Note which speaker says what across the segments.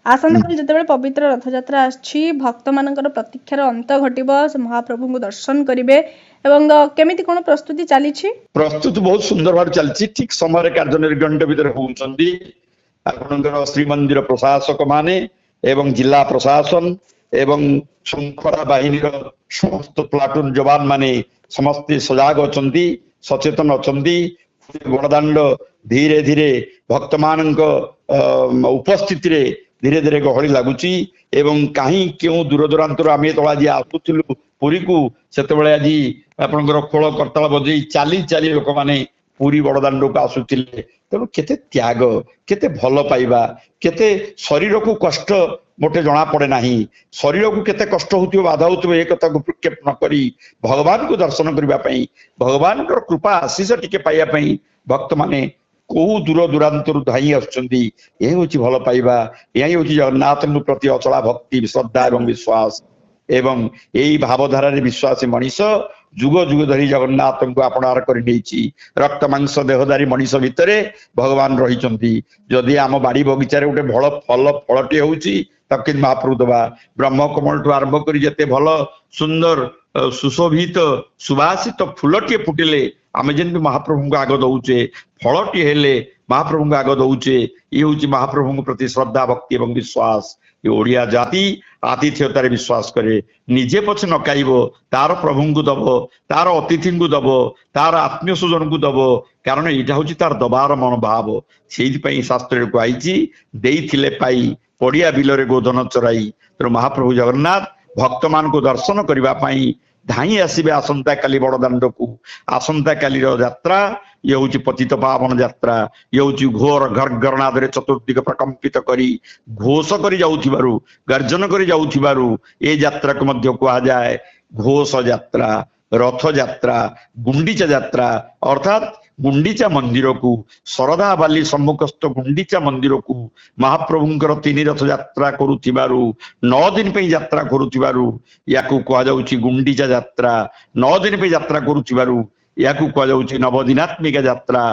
Speaker 1: आसंता काली जितेबाला पवित्र रथयात्रा आछि भक्त मानकर प्रतीक्षार अंत घटिबो से महाप्रभु को दर्शन करिवे एवं केमिति कोन प्रस्तुति चली छी।
Speaker 2: प्रस्तुति बहुत सुंदर भाव चलछि ठीक समय कार्यनिर्घंट भितर होउछन्ती आपनकर श्रीमंदिर प्रशासक माने एवं जिला प्रशासन एवं शृंखला बाहिनी समस्त प्लाटून जवान माने समस्त सजाग अछन्ती सचेतन अछन्ती बड़दाण्ड धीरे धीरे भक्त मानक उपस्थिति रे धीरे धीरे गहली लगुची एवं कहीं क्यों दूर दूरांतर आम तो आज आसुलु पुरी को सेतबेले आज आपनकर खोल करताल बजे चाली चाली लोक माने पुरी बड़दाण्ड को आसुतिले तेणु केते त्याग केते भल पाइबा केते शरीर को कष्ट मोटे जना पड़े नहीं शरीर को केते कष्ट होतिबो बाधा होतिबो ए कथा को प्रक्षेप न करी भगवान को दर्शन करबा पई भगवान कर कृपा आशीष टिके पाइबा पई भक्त माने को दूर दूरांतर धाई आछंती ए होची भल पाइबा एही होची जगन्नाथ प्रति अचला भक्ति श्रद्धा एवं विश्वास एवं यही भावधारा विश्वासी मनीष जुग जुग धरी जगन्नाथ को आपणार कर रक्त मांस देहधारी मनीष भितर भगवान रही जदि आम बाड़ी बगीचार गोटे भल फल फलटे होची तक महाप्रभु दबा ब्रह्म कमल ठू आरंभ कर जिते भल सुंदर सुशोभित सुवासित फुलटे फुटिले आम जमी महाप्रभु को आग दौचे फलटे हेले महाप्रभु को आग दौचे ये हूँ महाप्रभु प्रति श्रद्धा भक्ति एवं विश्वास ये ओडिया जाति आतिथ्यतार विश्वास करे निजे पछे न खाइबो तार प्रभु को दब तार अतिथि को दब तार आत्मीय स्वजन को दब कारण यहाँ हूँ तार दबार मनोभाव से शास्त्र को आई देइथिले पाई पड़िया बिलरे गोधन चराई तेणु महाप्रभु जगन्नाथ भक्त मान को दर्शन करने धाई आसबे आसंता काली बड़दाण्ड को आसंता काली यात्रा ये हूँ पतित पावन यात्रा ये हूँ घोर गर्गरनाद चतुर्दिग प्रकंपित करी घोष करी जाउथिबारु गर्जन करी जाउथिबारु ए यात्रा को मध्य कहा जाए घोष यात्रा रथ यात्रा गुंडीचा यात्रा अर्थात गुंडीचा मंदिर को शरदा बाली सम्मुखस्थ गुंडीचा मंदिर को महाप्रभुंकर 3 रथ यात्रा करुथिबारु 9 दिन पे यात्रा करुथिबारु याकू कहा जाउची गुंडीचा यात्रा 9 दिन पे यात्रा करुथिबारु याकू कहा जाउची नवदिनात्मिका यात्रा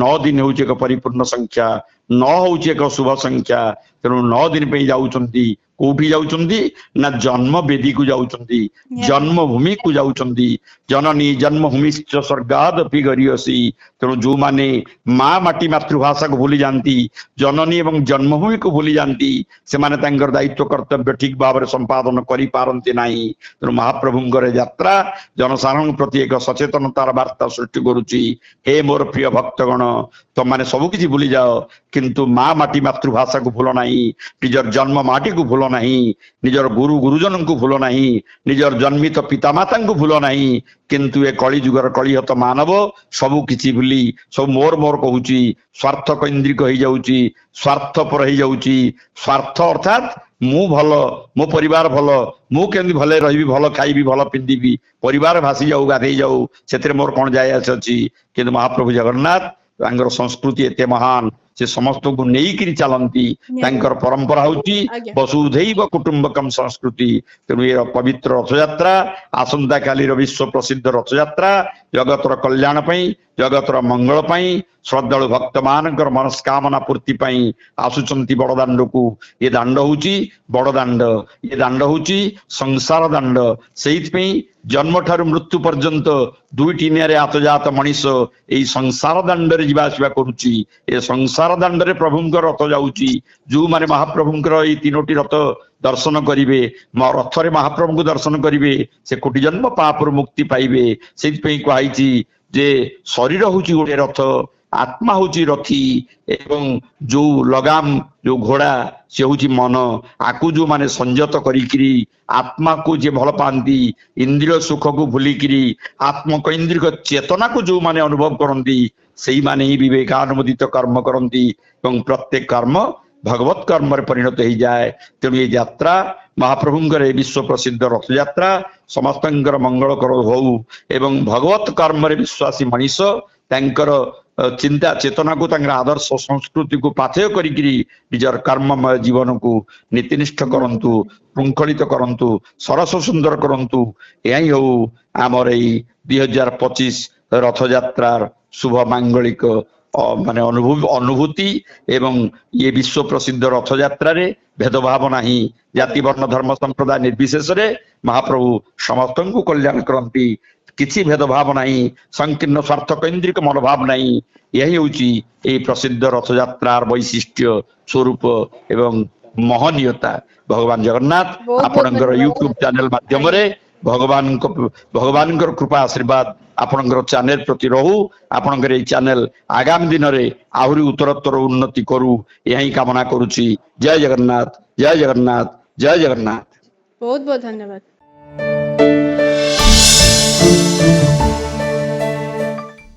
Speaker 2: 9 दिन हूँ एक परिपूर्ण संख्या 9 हूँ एक शुभ संख्या तेणु 9 दिन पे जाउचंती कोठी जाउचंती ना जन्म वेदी को जाउचंती जन्मभूमि को जाउचंती जननी जन्मभूमि स्वर्गादपि गरियसी तेणु जो माने माँ माटी मातृभाषा को भूली जाती जननी एवं जन्मभूमि को भूली जाती से माने तांकर दायित्व कर्तव्य ठीक भाव में संपादन करि पारंती नाही तेणु महाप्रभुंकर यात्रा जनसाधारण प्रति एक सचेतनतार वार्ता सृष्टि करुची हे मोर प्रिय भक्तगण तुम माने सब किछि भूली जाओ किंतु माँ माटी मातृभाषा को भूल नाही निजर जन्म माटी को भूल नाही निजर गुरु गुरुजन को भूल नाही निजर जन्मित पितामाता को भूल नाही किंतु ए कली जुगर कलिहत मानव सबु किछि भूली सब मोर मोर कहूची स्वार्थ केन्द्रिक हो जाउची स्वार्थपर हो जाउची स्वार्थ अर्थात मु भल मो परिवार भल मु केमि भले रही भल खाइबी भल पिंधिबी परिवार भासी जाऊ गाधे जाऊ से मोर कौन जाए अछि किंतु महाप्रभु जगन्नाथ तांकर संस्कृति एते महान से समस्त को नहीं चलती तांकर परंपरा होची वसुधैव कुटुंबकम संस्कृति तेणु ये पवित्र रथयात्रा आसंता काली विश्व प्रसिद्ध रथयात्रा जगतर कल्याण पई जगतर मंगल पई श्रद्धालु भक्त मानकर मनस्कामना पूर्ति पई आसुचंती बड़दाण्ड को ये दाण्ड होची बड़दाण्ड ये दाण्ड होची संसार दाण्ड सेइथपई जन्म ठारू मृत्यु पर्यंत दुईटी निरे आतजात मनीष यही संसार दाण्ड रे जीवा आसिबा करूची ए संसार दाण्ड रे प्रभुंकर रथ जाउची जो माने महाप्रभुंकर ये 3टी रथ दर्शन करिवे रथ रे महाप्रभु को दर्शन करिवे से कोटि जन्म पापर मुक्ति पाइबे सेइथपई कहाइची जे शरीर होची गोटे रथ आत्मा होची रथी एवं जो लगाम जो घोड़ा से हूँ मन आकु जो माने संयत करी आत्मा को जे भल पाती इंद्रिय सुख को भूलिकी आत्मक इंद्रिय चेतना को जो माने अनुभव करती से ही माने ही विवेकानुमोदित कर्म करती प्रत्येक कर्म भगवत कर्म परिणत हो जाए तेणु ये यात्रा महाप्रभुंकर विश्व प्रसिद्ध रथ यात्रा समस्त मंगल कर हो एवं भगवत कर्म विश्वासी मनीष तांकर चिंता चेतना को आदर्श संस्कृति को पाथेय करी निजर कर्ममय जीवन को नीतिनिष्ठ करंतु श्रृंखलित करंतु सरस सुंदर करंतु यही हो आमर 2025 रथ यात्रार शुभ मांगलिक ମାନେ ଅନୁଭୂତି ଏବଂ ଇଏ ବିଶ୍ୱ ପ୍ରସିଦ୍ଧ ରଥଯାତ୍ରାରେ ଭେଦଭାବ ନାହିଁ, ଜାତି ବର୍ଣ୍ଣ ଧର୍ମ ସମ୍ପ୍ରଦାୟ ନିର୍ବିଶେଷରେ ମହାପ୍ରଭୁ ସମସ୍ତଙ୍କୁ କଲ୍ୟାଣ କରନ୍ତି, କିଛି ଭେଦଭାବ ନାହିଁ, ସଂକୀର୍ଣ୍ଣ ସ୍ୱାର୍ଥ କୈନ୍ଦ୍ରିକ ମନୋଭାବ ନାହିଁ। ଏହି ହେଉଛି ଏହି ପ୍ରସିଦ୍ଧ ରଥଯାତ୍ରାର ବୈଶିଷ୍ଟ୍ୟ ସ୍ୱରୂପ ଏବଂ ମହନୀୟତା। ଭଗବାନ ଜଗନ୍ନାଥ
Speaker 1: ବହୁତ
Speaker 2: ଆପଣଙ୍କର
Speaker 1: ଧନ୍ୟବାଦ।
Speaker 2: ୟୁଟ୍ୟୁବ ଚ୍ୟାନେଲ ମାଧ୍ୟମରେ ଭଗବାନଙ୍କର କୃପା ଆଶୀର୍ବାଦ ଆପଣଙ୍କର ଚ୍ୟାନେଲ ପ୍ରତି ରହୁ। ଆପଣଙ୍କର ଏଇ ଚ୍ୟାନେଲ ଆଗାମୀ ଦିନରେ ଆହୁରି ଉତ୍ତରୋତ୍ତର ଉନ୍ନତି କରୁ, ଏହା ହିଁ କାମନା କରୁଛି। ଜୟ ଜଗନ୍ନାଥ, ଜୟ ଜଗନ୍ନାଥ, ଜୟ ଜଗନ୍ନାଥ।
Speaker 1: ବହୁତ ବହୁତ ଧନ୍ୟବାଦ।